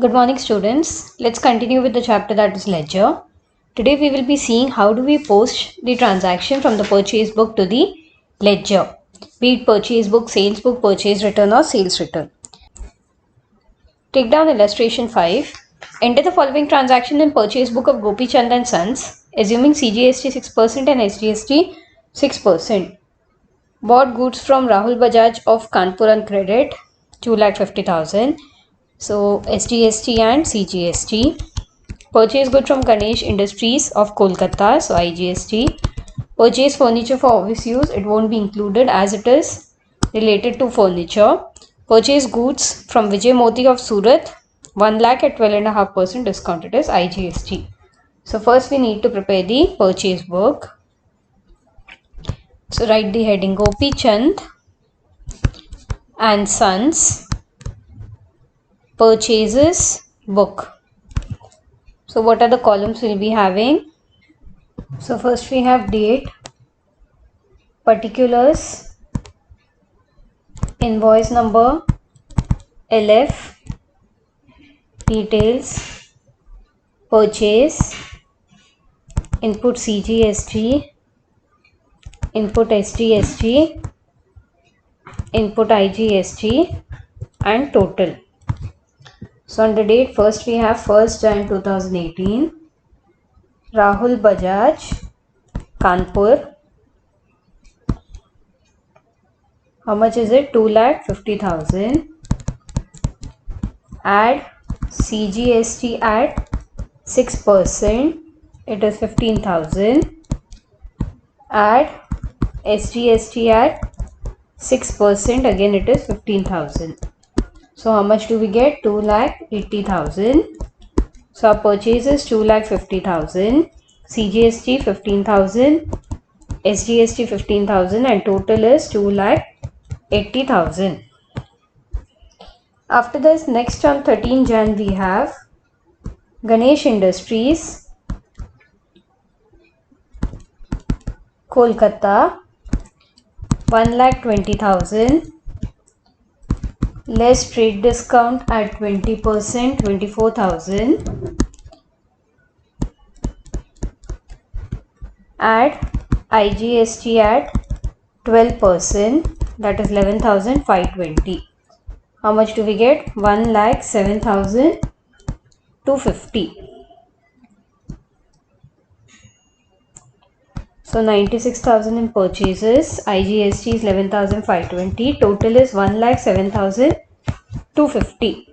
Good morning students. Let's continue with the chapter that is ledger. Today we will be seeing how do we post the transaction from the purchase book to the ledger. Be it purchase book, sales book, purchase return or sales return. Take down illustration 5. Enter the following transaction in purchase book of Gopi Chand and Sons, assuming CGST 6% and SGST 6%. Bought goods from Rahul Bajaj of Kanpur on credit 2,50,000. So SGST and CGST. Purchase good from Ganesh Industries of Kolkata, so IGST. Purchase furniture for office use, it won't be included as it is related to furniture. Purchase goods from Vijay Moti of Surat, 1 lakh at 12.5% discount, it is IGST. So first we need to prepare the purchase book. So write the heading Gopi Chand and Sons Purchases Book. So what are the columns we'll be having? So first we have date, particulars, invoice number, LF, details, purchase, input CGST, input SGST, input IGST and total. So on the date, first we have 1st Jan 2018, Rahul Bajaj, Kanpur. How much is it? 2,50,000. Add CGST at 6%, it is 15,000. Add SGST at 6%, again it is 15,000. So how much do we get? 2,80,000. So our purchase is 2,50,000. CGST 15,000. SGST 15,000 and total is 2,80,000. After this, next on 13 Jan we have Ganesh Industries, Kolkata, 1,20,000. Less trade discount at 20%, 24,000. Add IGST at 12%, that is 11,520. How much do we get? 1,07,250. So 96,000 in purchases, IGST is 11,520, total is 1,07,250.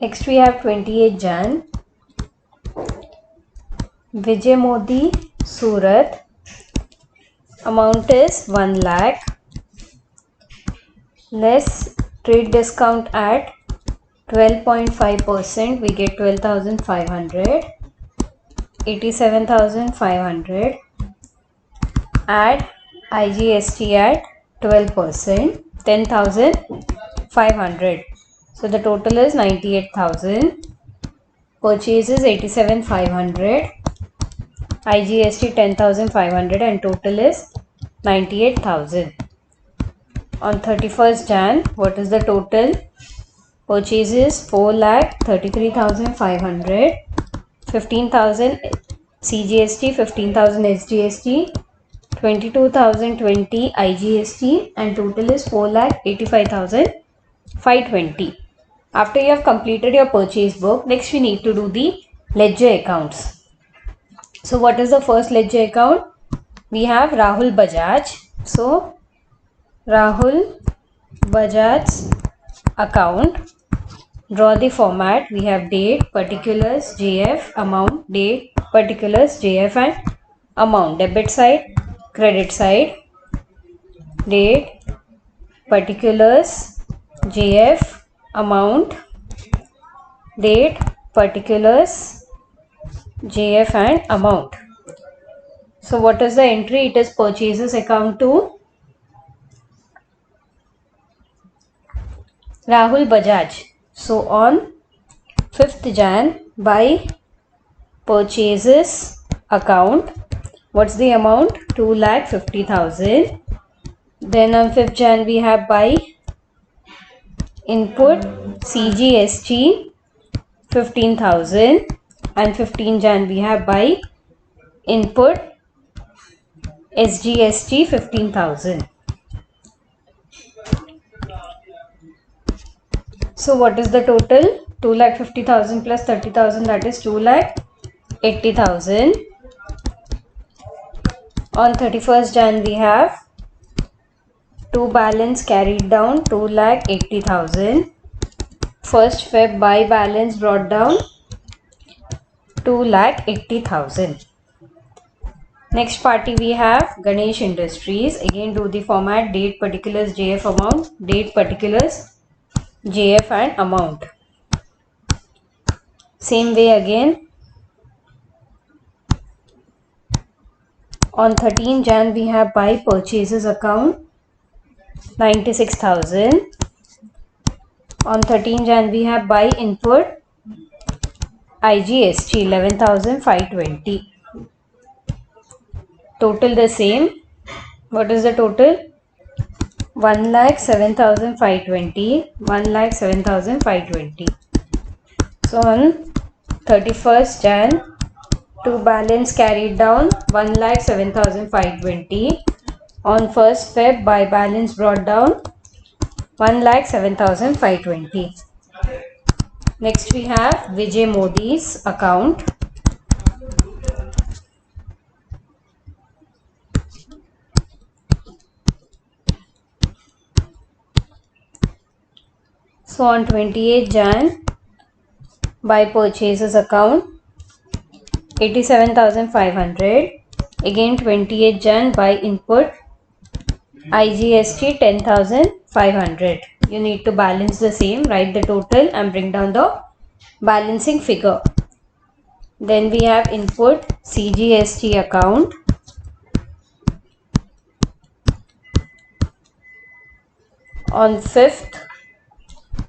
Next we have 28 Jan, Vijay Modi, Surat. Amount is 1 lakh. Less trade discount at 12.5%, we get 12,500. 87,500. Add IGST at 12%, 10,500. So the total is 98,000. Purchases 87,500. IGST 10,500 and total is 98,000. On 31st Jan, what is the total? Purchases 4,33,500. 15,000 CGST, 15,000 SGST, 22,020 IGST and total is 4,85,520. After you have completed your purchase book, next we need to do the ledger accounts. So what is the first ledger account? We have Rahul Bajaj. So Rahul Bajaj's account. Draw the format. We have date, particulars, JF, amount, date, particulars, JF and amount. Debit side, credit side, date, particulars, JF, amount, date, particulars, JF and amount. So what is the entry? It is purchases account to Rahul Bajaj. So on 5th Jan, by purchases account, what's the amount? 2,50,000. Then on 5th Jan we have by input CGST 15,000, and 15 Jan we have by input SGST 15,000. So what is the total? 2,50,000 plus 30,000, that is 2,80,000. On 31st Jan we have to balance carried down 2,80,000. 1st Feb by balance brought down 2,80,000. Next party we have Ganesh Industries. Again do the format date particulars JF amount, date particulars JF and amount. Same way again. On 13 Jan we have by purchases account 96,000. On 13 Jan we have by input IGST 11,520. Total the same. What is the total? 1,07,520. 1,07,520. So on 31st Jan to balance carried down 1,07,520. On 1st Feb by balance brought down 1,07,520. Next we have Vijay Modi's account. So on 28th Jan by purchases account 87,500. Again 28th Jan by input IGST 10,500. You need to balance the same, write the total and bring down the balancing figure. Then we have input CGST account. On 5th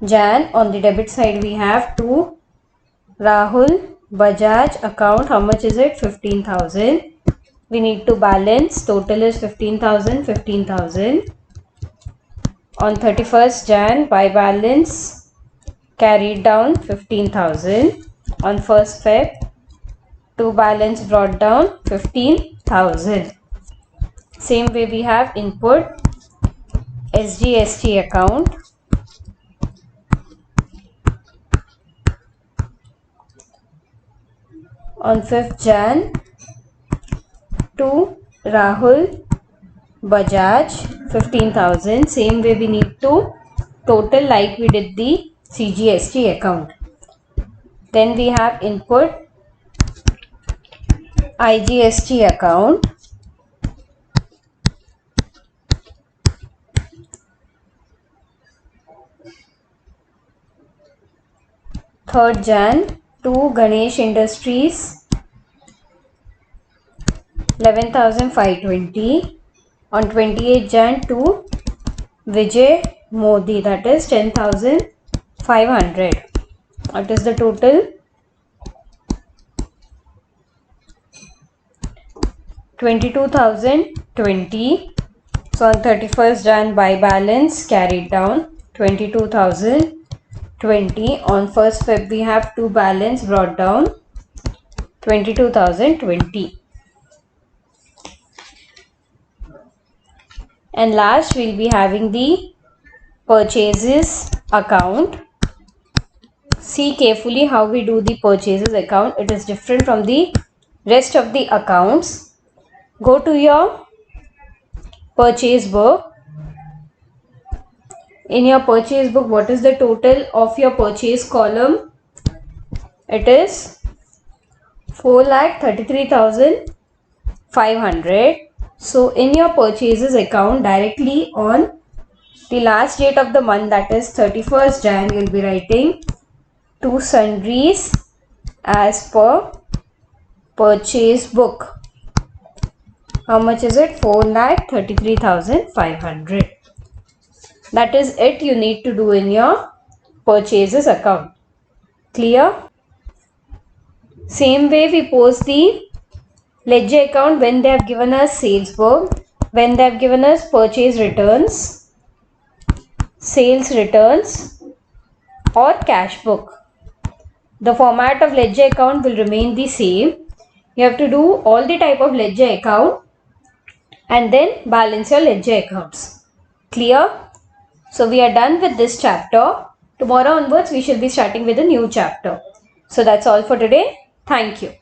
Jan on the debit side we have to Rahul Bajaj account. How much is it? 15,000. We need to balance. Total is 15,000, 15,000. On 31st Jan by balance carried down 15,000. On 1st Feb to balance brought down 15,000. Same way we have input SGST account. On 5th Jan to Rahul Bajaj 15,000. Same way we need to total like we did the CGST account. Then we have input IGST account. Third Jan to Ganesh Industries 11,520. On 28th Jan to Vijay Modi, that is 10,500. What is the total? 22,020. So on 31st Jan by balance carried down 22,020. On 1st Feb we have to balance brought down 22,020. And last we'll be having the purchases account. See carefully how we do the purchases account. It is different from the rest of the accounts. Go to your purchase book. In your purchase book, what is the total of your purchase column? It is 4,33,500. So in your purchases account, directly on the last date of the month, that is 31st Jan, you will be writing to sundries as per purchase book. How much is it? 4,33,500. That is it you need to do in your purchases account. Clear? Same way we post the ledger account when they have given us sales book. when they have given us purchase returns, sales returns or cash book, the format of ledger account will remain the same. You have to do all the type of ledger account and then balance your ledger accounts. Clear? So we are done with this chapter. Tomorrow onwards we shall be starting with a new chapter. So that's all for today. Thank you.